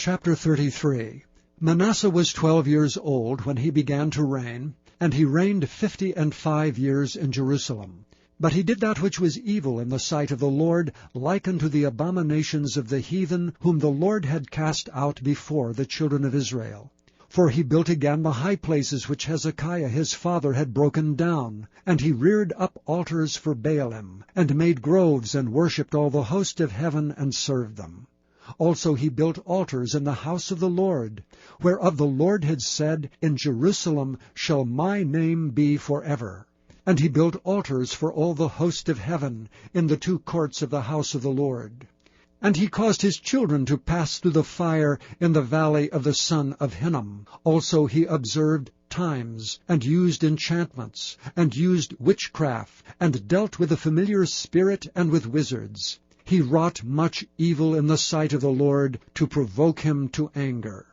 Chapter 33. Manasseh was 12 years old when he began to reign, and he reigned 55 years in Jerusalem. But he did that which was evil in the sight of the Lord, like unto the abominations of the heathen, whom the Lord had cast out before the children of Israel. For he built again the high places which Hezekiah his father had broken down, and he reared up altars for Baalim, and made groves, and worshipped all the host of heaven, and served them. Also he built altars in the house of the Lord, whereof the Lord had said, In Jerusalem shall my name be forever. And he built altars for all the host of heaven in the two courts of the house of the Lord. And he caused his children to pass through the fire in the valley of the son of Hinnom. Also he observed times, and used enchantments, and used witchcraft, and dealt with the familiar spirit and with wizards. He wrought much evil in the sight of the Lord, to provoke him to anger.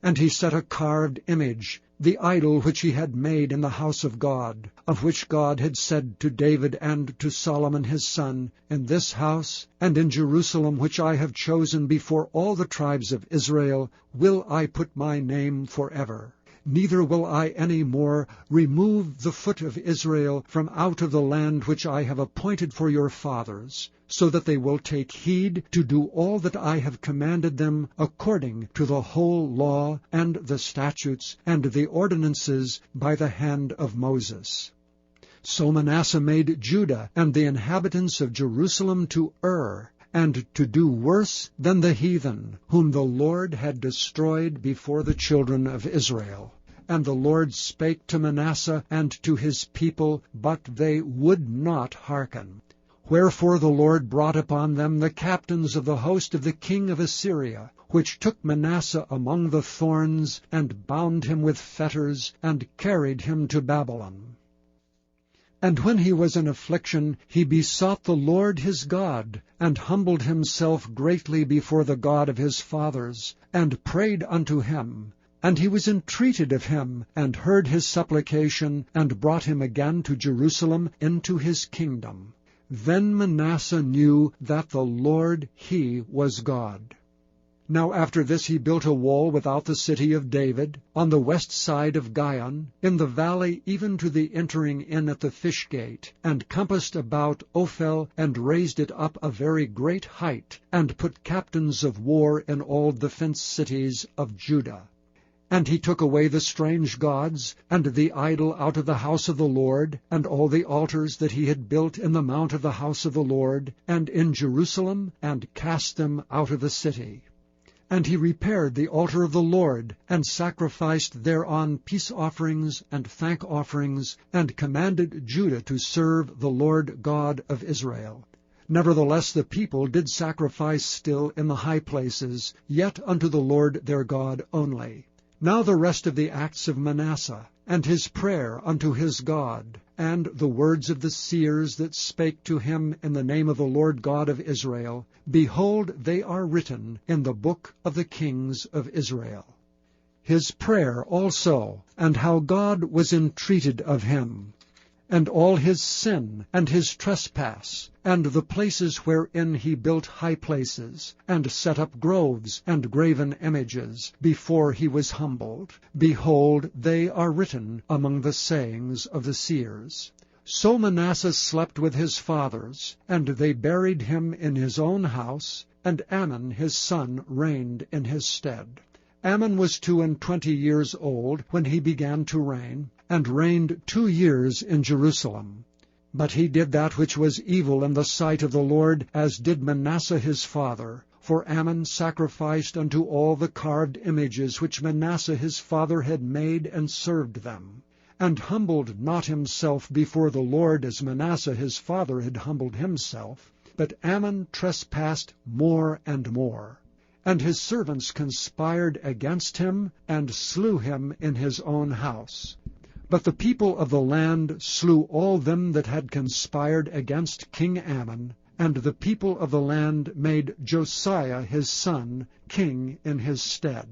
And he set a carved image, the idol which he had made in the house of God, of which God had said to David and to Solomon his son, In this house and in Jerusalem, which I have chosen before all the tribes of Israel, will I put my name forever. Neither will I any more remove the foot of Israel from out of the land which I have appointed for your fathers, so that they will take heed to do all that I have commanded them according to the whole law and the statutes and the ordinances by the hand of Moses. So Manasseh made Judah and the inhabitants of Jerusalem to err, and to do worse than the heathen, whom the Lord had destroyed before the children of Israel. And the Lord spake to Manasseh and to his people, but they would not hearken. Wherefore the Lord brought upon them the captains of the host of the king of Assyria, which took Manasseh among the thorns, and bound him with fetters, and carried him to Babylon. And when he was in affliction, he besought the Lord his God, and humbled himself greatly before the God of his fathers, and prayed unto him. And he was entreated of him, and heard his supplication, and brought him again to Jerusalem into his kingdom. Then Manasseh knew that the Lord, he was God. Now after this he built a wall without the city of David, on the west side of Gihon, in the valley even to the entering in at the fish gate, and compassed about Ophel, and raised it up a very great height, and put captains of war in all the fenced cities of Judah. And he took away the strange gods, and the idol out of the house of the Lord, and all the altars that he had built in the mount of the house of the Lord, and in Jerusalem, and cast them out of the city. And he repaired the altar of the Lord, and sacrificed thereon peace offerings and thank offerings, and commanded Judah to serve the Lord God of Israel. Nevertheless the people did sacrifice still in the high places, yet unto the Lord their God only. Now the rest of the acts of Manasseh, and his prayer unto his God, and the words of the seers that spake to him in the name of the Lord God of Israel, behold, they are written in the book of the kings of Israel. His prayer also, and how God was entreated of him, and all his sin, and his trespass, and the places wherein he built high places, and set up groves and graven images, before he was humbled. Behold, they are written among the sayings of the seers. So Manasseh slept with his fathers, and they buried him in his own house, and Amon his son reigned in his stead. Amon was 22 years old when he began to reign, and reigned 2 years in Jerusalem. But he did that which was evil in the sight of the Lord, as did Manasseh his father. For Amon sacrificed unto all the carved images which Manasseh his father had made, and served them, and humbled not himself before the Lord as Manasseh his father had humbled himself. But Amon trespassed more and more. And his servants conspired against him, and slew him in his own house. But the people of the land slew all them that had conspired against King Ammon, and the people of the land made Josiah his son king in his stead.